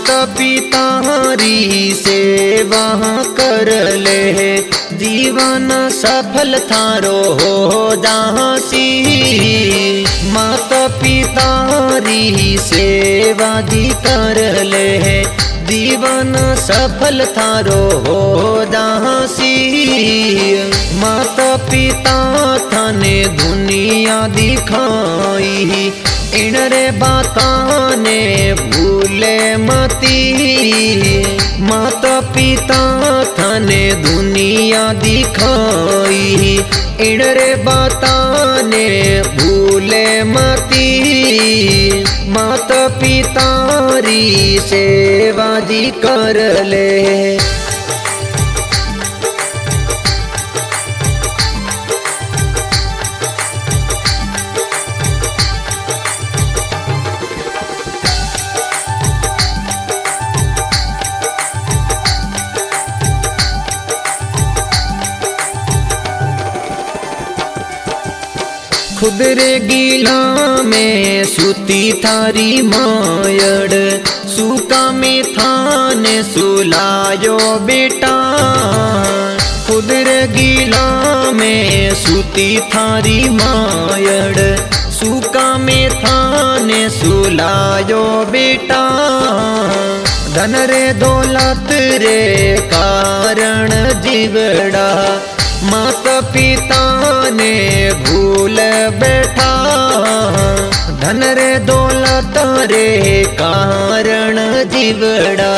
माता पिता री सेवा कर ले, जीवन सफल थारो हो जासी। माता पिता री सेवा जी कर ले, जीवन सफल थारो हो जासी। माता पिता थाने दुनिया दिखाई, इन रे बाता ने भूले मती। माता पिता थाने दुनिया दिखाई, इन रे बाता ने भूले मती। माता पिता री सेवा जी कर ले। खुद रे गीला में सूती थारी मायड़, सूका में थाने सुलायो बेटा। खुद रे गीला में सूती थारी मायड़, सूका में थाने सुलायो बेटा। धन रे दौलत रे कारण जीवड़ा, माता पिता ने भूल बैठा। धन रे दौलत रे कारण जीवड़ा,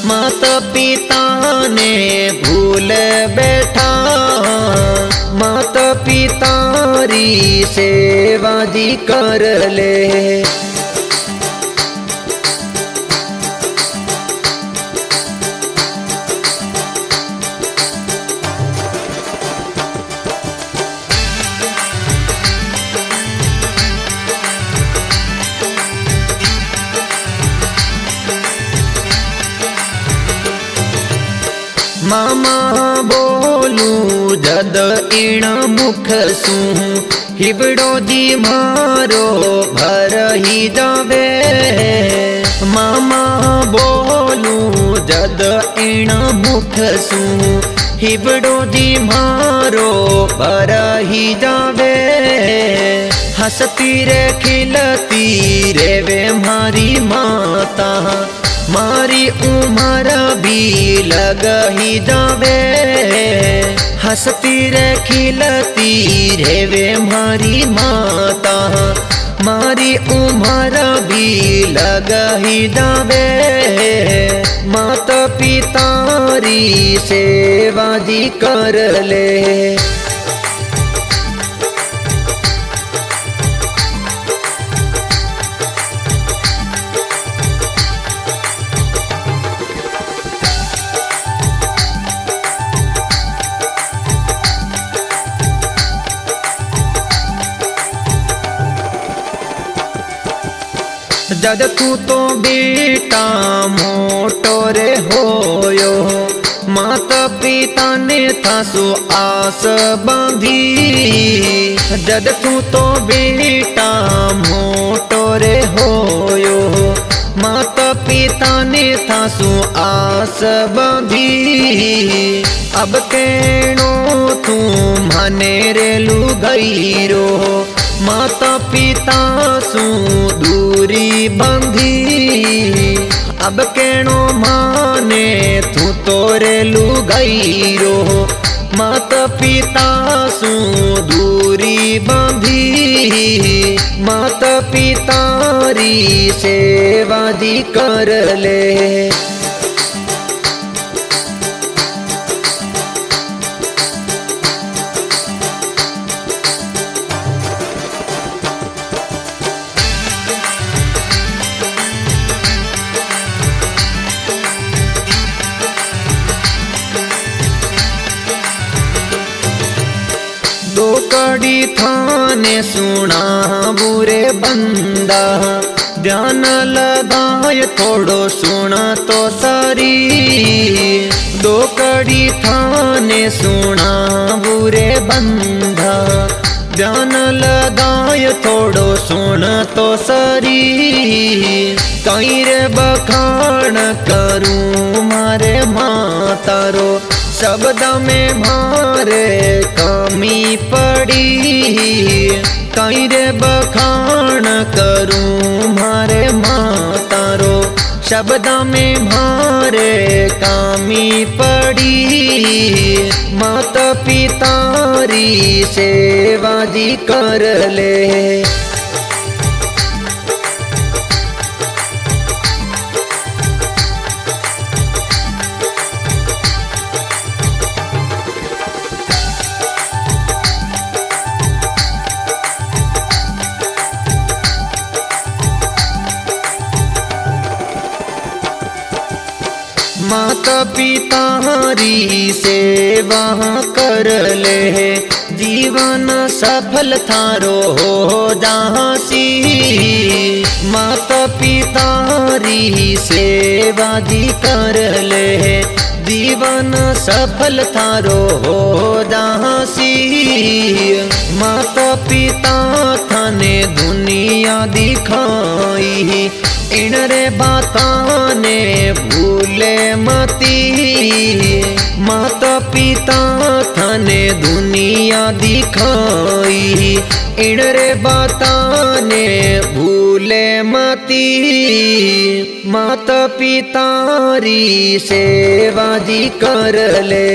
माता पिता ने भूल बैठा। माता पिता री सेवा जी कर ले। मामा बोलू जद इण मुख सू, हिबड़ो जी मारो भर ही जावे। मामा बोलू जद इण मुख सू, हिबड़ो जी मारो भर ही जावे। हंसती रे खिलती रे वे मारी माता, मारी उम्र भी लग ही जावे। हंसती रे खिलती रे वे मारी माता, मारी उम्र भी लग ही जावे। माता पिता री सेवा जी कर ले। जद तू तो बेटा मोटो रे होयो, माता पिता ने थासो आस बांधी। जद तू तो बेटा मोटो रे होयो, माता पिता ने थासो आस बांधी। अब केणो तू माने रे लुगाईरो, माता पिता सू दूरी बंधी। अब केणो माने तू तोरे लुगाईरो, माता पिता सू दूरी बंधी। माता पिता री सेवा जी कर ले। दो कड़ी थाने सुना बुरे बंदा, ध्यान लगाए थोड़ो सुना तो सारी। दो कड़ी थाने सुना बुरे बंदा, ध्यान लगाय थोड़ो सुन तो सरी कहीं रे बखान करूं मारे मातारो शब्द में मारे कमी पड़ी कहीं रे बखान करूं मारे मातारो शब्द में मारे कमी पड़ी माता पितारी सेवा जी कर ले माता पितारी सेवा कर ले जीवन सफल थारो हो जासी माता पितारी सेवा जी कर ले जीवन सफल थारो हो जासी माता पिता थाने दुनिया दिखाई इन रे बाता ने भूले मती माता पिता थाने दुनिया दिखाई इन रे बाता ने भूले मती माता पितारी सेवा जी कर ले।